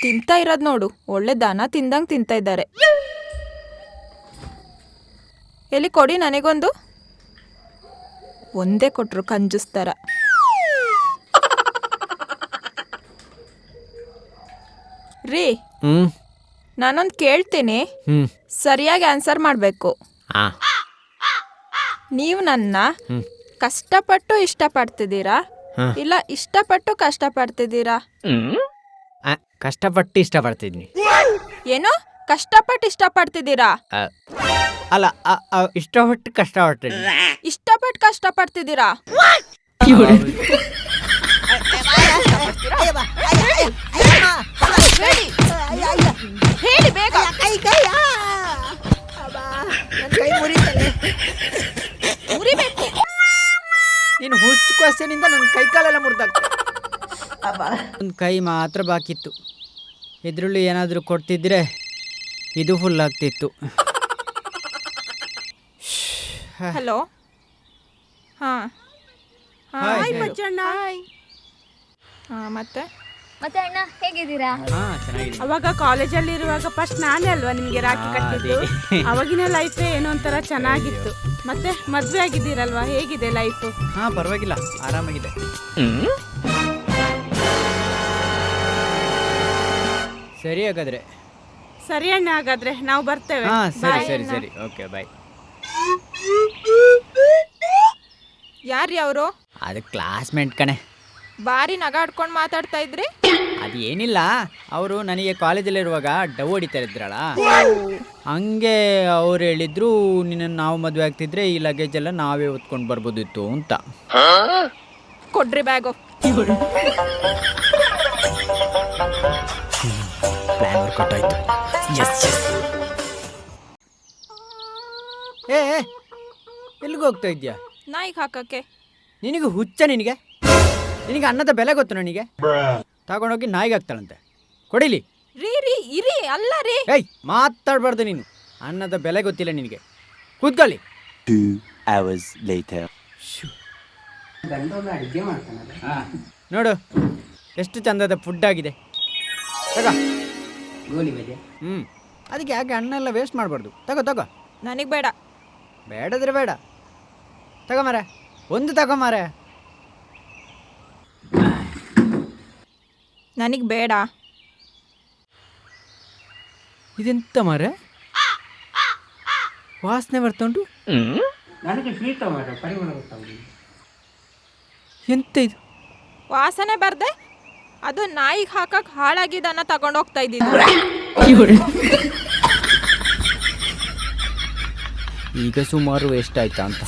ತಿಂತಾ ಇರೋದು ನೋಡು, ಒಳ್ಳೆ ದನ ತಿಂದಂಗೆ ತಿಂತಾ ಇದ್ದಾರೆ. ಎಲ್ಲಿ ಕೊಡಿ ನನಗೊಂದು. ಒಂದೇ ಕೊಟ್ರು ಕಂಜುಸ್ತಾರ. ರೀ, ನಾನೊಂದು ಕೇಳ್ತೀನಿ, ಸರಿಯಾಗಿ ಆನ್ಸರ್ ಮಾಡಬೇಕು. ನೀವು ನನ್ನ ಕಷ್ಟಪಟ್ಟು ಇಷ್ಟಪಡ್ತಿದ್ದೀರಾ ಇಲ್ಲ ಇಷ್ಟಪಟ್ಟು ಕಷ್ಟಪಡ್ತಿದ್ದೀರಾ? ಕಷ್ಟಪಟ್ಟು ಇಷ್ಟಪಡ್ತಿದ್ನಿ. ಏನು ಕಷ್ಟಪಟ್ಟು ಇಷ್ಟಪಡ್ತಿದ್ದೀರಾ? ಅಲ್ಲ, ಇಷ್ಟಪಟ್ಟು ಕಷ್ಟಪಡ್ತೀನಿ. ಇಷ್ಟಪಟ್ಟು ಕಷ್ಟಪಡ್ತಿದ್ದೀರಾ? ಹೇಳಿ ಬೇಗ. ಮುರಿಬೇಕು. ನೀನು ಹುಚ್ಚು ಕ್ವಶನಿಂದ ನನ್ನ ಕೈ ಕಾಲೆಲ್ಲ ಮುರಿದಾಗ್ತದೆ. ಒಂದು ಕೈ ಮಾತ್ರ ಬಾಕಿ ಇತ್ತು. ಇದ್ರಲ್ಲಿ ಏನಾದರೂ ಕೊಡ್ತಿದ್ರೆ ಇದು ಫುಲ್ ಆಗ್ತಿತ್ತು. ಹಲೋ. ಹಾಂ ಹಾಯ್ ಬಚ್ಚಣ್ಣ. ಹಾಂ ಮತ್ತೆ ಅಣ್ಣ ಹೇಗಿದ್ದೀರಾ? ಚೆನ್ನಾಗಿದೆ. ಅವಾಗ ಕಾಲೇಜಲ್ಲಿ ಇರುವಾಗ ಫಸ್ಟ್ ನಾನೇ ಅಲ್ವಾ ನಿಮ್ಗೆ ರಾಖಿ ಕಟ್ಟಿದ್ದು. ಅವಾಗಿನ ಲೈಫೇ ಏನೋ ಒಂಥರ ಚೆನ್ನಾಗಿತ್ತು. ಮತ್ತೆ ಮದ್ವೆ ಆಗಿದ್ದೀರಲ್ವಾ, ಹೇಗಿದೆ ಲೈಫು? ಪರವಾಗಿಲ್ಲ, ಆರಾಮಾಗಿದೆ. ಸರಿ ಹಾಗಾದ್ರೆ. ಸರಿ ಅಣ್ಣ, ಹಾಗಾದ್ರೆ ನಾವು ಬರ್ತೇವೆ. ಸರಿ ಓಕೆ ಬಾಯ್. ಯಾರ್ರಿ ಅವರು? ಅದು ಕ್ಲಾಸ್ಮೇಟ್ ಕಣೆ. ಬಾರಿ ನಗಾಡ್ಕೊಂಡು ಮಾತಾಡ್ತಾ ಇದ್ರಿ. ಅದು ಏನಿಲ್ಲ, ಅವರು ನನಗೆ ಕಾಲೇಜಲ್ಲಿರುವಾಗ ಡವ್ ಹೊಡಿತಾ ಇದ್ರಲ್ಲ, ಹಂಗೆ ಅವ್ರು ಹೇಳಿದ್ರು ನಿನ್ನನ್ನು ನಾವು ಮದುವೆ ಆಗ್ತಿದ್ರೆ ಈ ಲಗೇಜ್ ಎಲ್ಲ ನಾವೇ ಹೊತ್ಕೊಂಡು ಬರ್ಬೋದಿತ್ತು ಅಂತ. ಕೊಡ್ರಿ ಬ್ಯಾಗು. ಪ್ಲಾನ್ ವರ್ಕೌಟ್ ಆಯ್ತು. ಎಲ್ಲಿಗೆ ಹೋಗ್ತಾ ಇದ್ಯಾ? ನಾಯಿಗೆ ಹಾಕಕ್ಕೆ. ನಿನಗೆ ಹುಚ್ಚ? ನಿನಗೆ ಅನ್ನದ ಬೆಲೆ ಗೊತ್ತು ನನಗೆ. ತಗೊಂಡೋಗಿ ನಾಯಿಗೆ ಹಾಕ್ತಾಳಂತೆ. ಕೊಡಿಲಿ. ರೀ ಇರಿ. ಅಲ್ಲ ರೀ. ಮಾತಾಡಬಾರ್ದು ನೀನು. ಅನ್ನದ ಬೆಲೆ ಗೊತ್ತಿಲ್ಲ ನಿನಗೆ. ಕೂತ್ಕೊಳ್ಳಿ. 2 hours later. ನೋಡು ಎಷ್ಟು ಚಂದದ ಫುಡ್ ಆಗಿದೆ. ಅದಕ್ಕೆ ಯಾಕೆ ಹಣ್ಣೆಲ್ಲ ವೇಸ್ಟ್ ಮಾಡಬಾರ್ದು. ತಗೋ. ನನಗೆ ಬೇಡ. ಬೇಡದ್ರೆ ಬೇಡ. ತಗೋ ಮಾರೆ, ಒಂದು ತಗೋ ಮಾರೆ. ನನಗೆ ಬೇಡ. ಇದೆಂತ ಮಾರೆ, ವಾಸನೆ ಬರ್ತುಂಟು. ಎಂತ ಇದು? ವಾಸನೆ ಬರ್ದೆ ಅದು ನಾಯಿಗೆ ಹಾಕಕ್ಕೆ ಹಾಳಾಗಿದ್ದನ್ನ ತಗೊಂಡೋಗ್ತಾ ಇದ್ದೀನಿ. ಈಗ ಸುಮಾರು ವೇಸ್ಟ್ ಆಯ್ತಾ ಅಂತ.